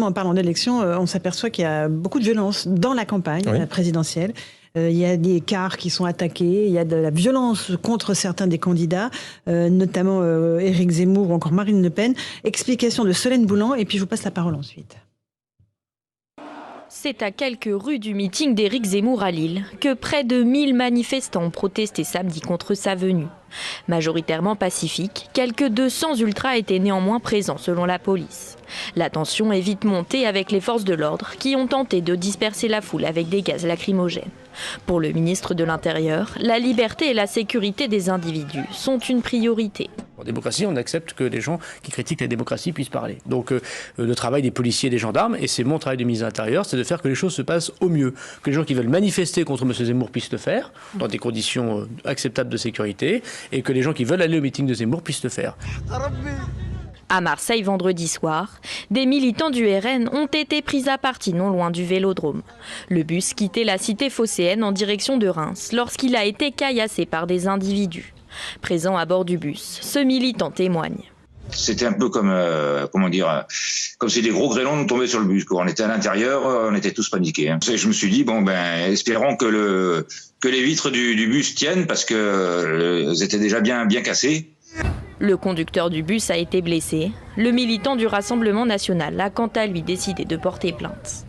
justement, en parlant d'élections, on s'aperçoit qu'il y a beaucoup de violence dans la campagne présidentielle. Il y a des cars qui sont attaqués, il y a de la violence contre certains des candidats, notamment Éric Zemmour ou encore Marine Le Pen. Explication de Solène Boulan, et puis je vous passe la parole ensuite. C'est à quelques rues du meeting d'Éric Zemmour à Lille que près de 1000 manifestants ont protesté samedi contre sa venue. Majoritairement pacifique, quelques 200 ultras étaient néanmoins présents selon la police. La tension est vite montée avec les forces de l'ordre qui ont tenté de disperser la foule avec des gaz lacrymogènes. Pour le ministre de l'Intérieur, la liberté et la sécurité des individus sont une priorité. En démocratie, on accepte que les gens qui critiquent la démocratie puissent parler. Donc le travail des policiers et des gendarmes, et c'est mon travail de ministre de l'Intérieur, c'est de faire que les choses se passent au mieux. Que les gens qui veulent manifester contre M. Zemmour puissent le faire, dans des conditions acceptables de sécurité, et que les gens qui veulent aller au meeting de Zemmour puissent le faire. À Marseille, vendredi soir, des militants du RN ont été pris à partie non loin du Vélodrome. Le bus quittait la cité phocéenne en direction de Reims lorsqu'il a été caillassé par des individus. Présent à bord du bus, ce militant témoigne. C'était un peu comme, comme si des gros grêlons nous tombaient sur le bus. Quand on était à l'intérieur, on était tous paniqués. Je me suis dit, espérons que les vitres du bus tiennent parce qu'elles étaient déjà bien cassées. Le conducteur du bus a été blessé. Le militant du Rassemblement national a quant à lui décidé de porter plainte.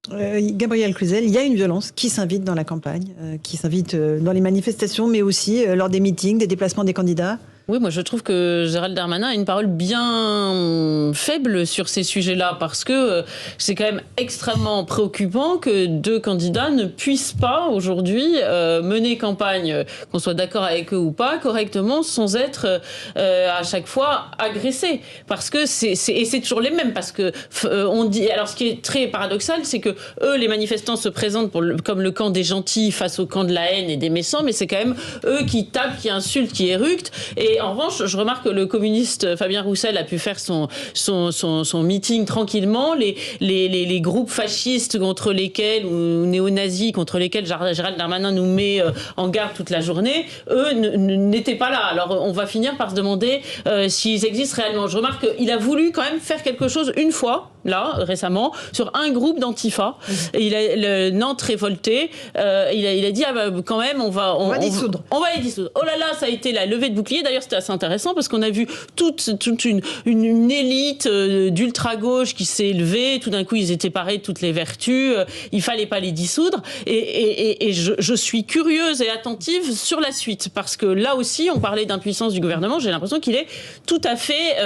Gabriel Cluzel, il y a une violence qui s'invite dans la campagne, qui s'invite dans les manifestations, mais aussi lors des meetings, des déplacements des candidats. Oui, moi je trouve que Gérald Darmanin a une parole bien faible sur ces sujets-là parce que c'est quand même extrêmement préoccupant que deux candidats ne puissent pas aujourd'hui mener campagne, qu'on soit d'accord avec eux ou pas, correctement, sans être à chaque fois agressés. Parce que c'est toujours les mêmes. Parce que on dit, alors ce qui est très paradoxal, c'est que eux, les manifestants se présentent comme le camp des gentils face au camp de la haine et des méchants, mais c'est quand même eux qui tapent, qui insultent, qui éructent. Et en revanche, je remarque que le communiste Fabien Roussel a pu faire son meeting tranquillement. Les groupes fascistes contre lesquels, ou néo-nazis contre lesquels Gérald Darmanin nous met en garde toute la journée, eux n'étaient pas là. Alors on va finir par se demander s'ils existent réellement. Je remarque qu'il a voulu quand même faire quelque chose une fois, là, récemment, sur un groupe d'Antifa. Et Nantes révolté, il a dit, quand même, on va les dissoudre. On va les dissoudre. Oh là là, ça a été la levée de bouclier. D'ailleurs, c'était assez intéressant parce qu'on a vu toute une élite d'ultra-gauche qui s'est élevée. Tout d'un coup, ils étaient parés de toutes les vertus. Il fallait pas les dissoudre. Et je suis curieuse et attentive sur la suite parce que là aussi, on parlait d'impuissance du gouvernement. J'ai l'impression qu'il est tout à fait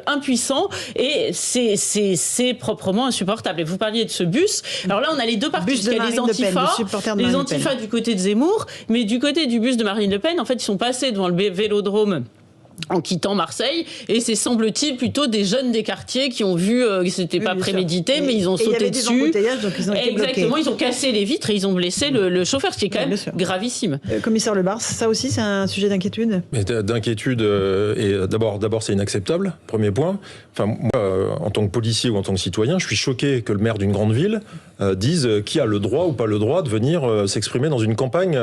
impuissant et c'est proprement insupportable. Et vous parliez de ce bus. Alors là, on a les deux parties. Il y a les Antifa du côté de Zemmour, mais du côté du bus de Marine Le Pen, en fait, ils sont passés devant le Vélodrome en quittant Marseille, et c'est semble-t-il plutôt des jeunes des quartiers qui ont vu que c'était pas prémédité, mais ils ont sauté dessus. Donc ils ont été exactement, bloqués. ils ont cassé les vitres et ils ont blessé le chauffeur, ce qui est quand même gravissime. Commissaire Lebars, ça aussi c'est un sujet d'inquiétude. Mais d'inquiétude, et d'abord c'est inacceptable, premier point. Enfin, moi, en tant que policier ou en tant que citoyen, je suis choqué que le maire d'une grande ville dise qui a le droit ou pas le droit de venir s'exprimer dans une campagne.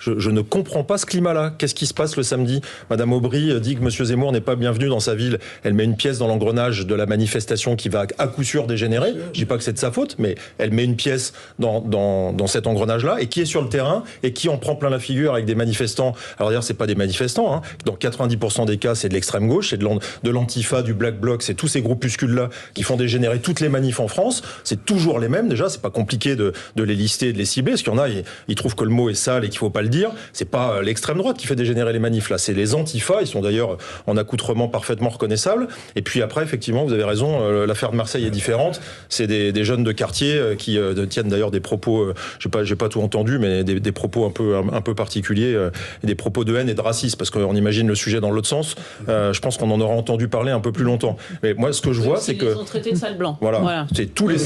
Je ne comprends pas ce climat-là. Qu'est-ce qui se passe le samedi ? Madame Aubry dit que M. Zemmour n'est pas bienvenu dans sa ville. Elle met une pièce dans l'engrenage de la manifestation qui va à coup sûr dégénérer. Je dis pas que c'est de sa faute, mais elle met une pièce dans cet engrenage-là. Et qui est sur le terrain et qui en prend plein la figure avec des manifestants. Alors d'ailleurs, c'est pas des manifestants. Hein. Dans 90% des cas, c'est de l'extrême gauche, c'est de l'Antifa, du Black Bloc, c'est tous ces groupuscules-là qui font dégénérer toutes les manifs en France. C'est toujours les mêmes déjà. C'est pas compliqué de les lister et de les cibler. Parce qu'il y en a, ils trouvent que le mot est sale et qu'il faut pas le dire. C'est pas l'extrême droite qui fait dégénérer les manifs là. C'est les Antifa. Ils sont d'ailleurs en accoutrement parfaitement reconnaissable. Et puis après, effectivement, vous avez raison, l'affaire de Marseille est différente. C'est des jeunes de quartier qui tiennent d'ailleurs des propos, j'ai pas tout entendu, mais des propos un peu particuliers, des propos de haine et de racisme, parce qu'on imagine le sujet dans l'autre sens. Je pense qu'on en aura entendu parler un peu plus longtemps. Mais moi, ce que je vois, c'est que... Ils sont traités de sale blanc. Voilà. C'est tous les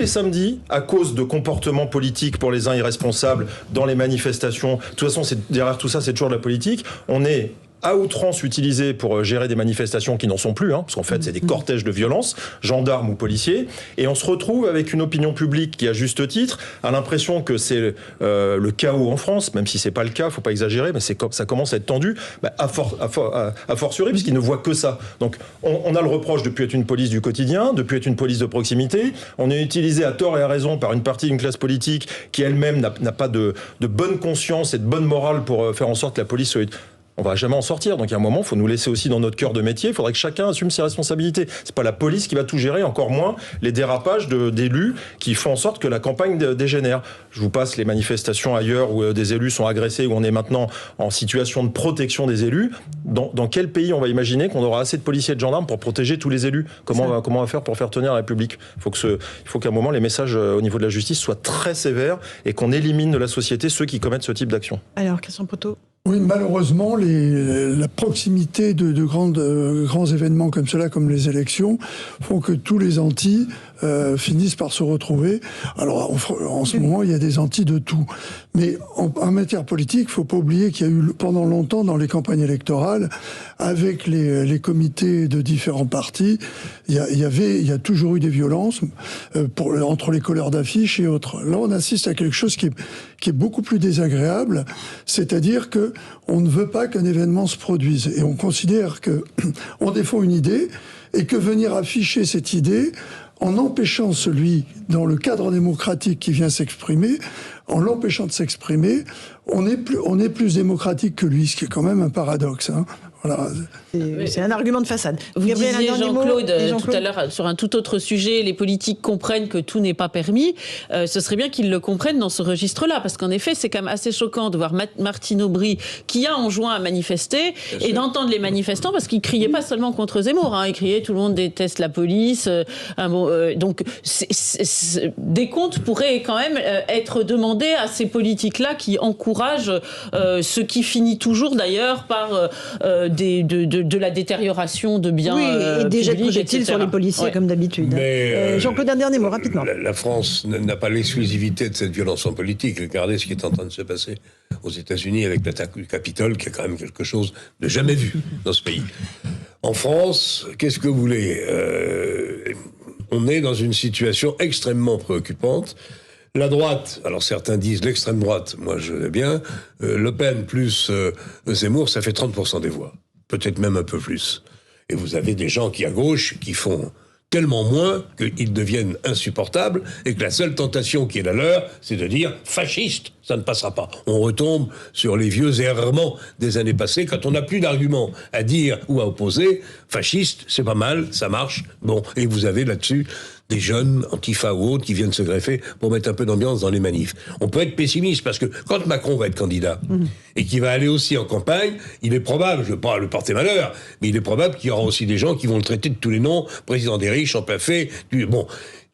samedis, à cause de comportements politiques pour les uns irresponsables dans les manifestations. De toute façon, derrière tout ça, c'est toujours de la politique. On est à outrance utilisés pour gérer des manifestations qui n'en sont plus, parce qu'en fait, c'est des cortèges de violence, gendarmes ou policiers, et on se retrouve avec une opinion publique qui, à juste titre, a l'impression que c'est le chaos en France, même si c'est pas le cas, faut pas exagérer, mais ça commence à être tendu, à fortiori, puisqu'ils ne voient que ça. Donc, on a le reproche de ne plus être une police du quotidien, de ne plus être une police de proximité. On est utilisé à tort et à raison par une partie d'une classe politique qui elle-même n'a pas de bonne conscience et de bonne morale pour faire en sorte que la police soit... On va jamais en sortir. Donc, il y a un moment, il faut nous laisser aussi dans notre cœur de métier. Il faudrait que chacun assume ses responsabilités. C'est pas la police qui va tout gérer, encore moins les dérapages d'élus qui font en sorte que la campagne dégénère. Je vous passe les manifestations ailleurs où des élus sont agressés, où on est maintenant en situation de protection des élus. Dans quel pays on va imaginer qu'on aura assez de policiers et de gendarmes pour protéger tous les élus ? Comment on va faire pour faire tenir la République ? Il faut qu'à un moment, les messages au niveau de la justice soient très sévères et qu'on élimine de la société ceux qui commettent ce type d'action. Alors, Christian Proto ? Oui, malheureusement, la proximité de grands événements comme cela, comme les élections, font que tous les antis finissent par se retrouver. Alors, en ce moment, il y a des antis de tout. Mais en matière politique, il ne faut pas oublier qu'il y a eu pendant longtemps dans les campagnes électorales, avec les comités de différents partis, il y a toujours eu des violences entre les colleurs d'affiches et autres. Là, on assiste à quelque chose qui est beaucoup plus désagréable, c'est-à-dire que on ne veut pas qu'un événement se produise et on considère que on défend une idée et que venir afficher cette idée en empêchant celui dans le cadre démocratique qui vient s'exprimer, en l'empêchant de s'exprimer, on est plus démocratique que lui, ce qui est quand même un paradoxe. Voilà. C'est un argument de façade. Vous disiez, Jean-Claude, tout à l'heure, sur un tout autre sujet, les politiques comprennent que tout n'est pas permis. Ce serait bien qu'ils le comprennent dans ce registre-là, parce qu'en effet, c'est quand même assez choquant de voir Martine Aubry, qui a enjoint à manifester, et d'entendre les manifestants, parce qu'ils criaient pas seulement contre Zemmour, ils criaient « tout le monde déteste la police ». Donc, des comptes pourraient quand même être demandés à ces politiques-là qui encouragent ce qui finit toujours, d'ailleurs par... de la détérioration de biens et des jets de projectiles etc. sur les policiers, comme d'habitude. Mais Jean-Claude, un dernier mot, rapidement. La France n'a pas l'exclusivité de cette violence en politique. Regardez ce qui est en train de se passer aux États-Unis avec l'attaque du Capitole, qui est quand même quelque chose de jamais vu dans ce pays. En France, qu'est-ce que vous voulez ? On est dans une situation extrêmement préoccupante. La droite, alors certains disent l'extrême droite, moi je vais bien, Le Pen plus Zemmour, ça fait 30% des voix, peut-être même un peu plus. Et vous avez des gens qui à gauche qui font tellement moins qu'ils deviennent insupportables et que la seule tentation qui est la leur, c'est de dire fasciste, ça ne passera pas. On retombe sur les vieux errements des années passées quand on n'a plus d'arguments à dire ou à opposer. Fasciste, c'est pas mal, ça marche. Bon, et vous avez là-dessus des jeunes, Antifa ou autres, qui viennent se greffer pour mettre un peu d'ambiance dans les manifs. On peut être pessimiste, parce que quand Macron va être candidat, et qu'il va aller aussi en campagne, il est probable, je ne veux pas le porter malheur, mais il est probable qu'il y aura aussi des gens qui vont le traiter de tous les noms, président des riches, empaffé, bon...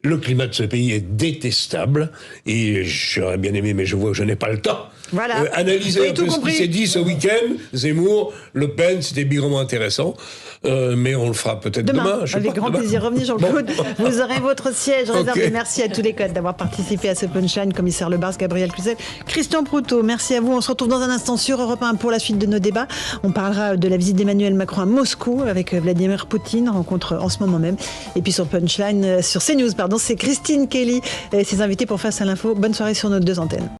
Le climat de ce pays est détestable, et j'aurais bien aimé, mais je vois que je n'ai pas le temps. Voilà. Analyser un peu ce qui s'est dit ce week-end, Zemmour, Le Pen, c'était bigrement intéressant, mais on le fera peut-être demain. Avec grand plaisir. Revenez, Jean-Claude. Bon. Vous aurez votre siège réservé. Okay. Merci à tous les codes d'avoir participé à ce punchline. Commissaire Lebars, Gabriel Cluzel, Christian Proto, merci à vous. On se retrouve dans un instant sur Europe 1 pour la suite de nos débats. On parlera de la visite d'Emmanuel Macron à Moscou avec Vladimir Poutine, rencontre en ce moment même. Et puis sur Punchline, sur CNews, c'est Christine Kelly et ses invités pour Face à l'info. Bonne soirée sur nos deux antennes.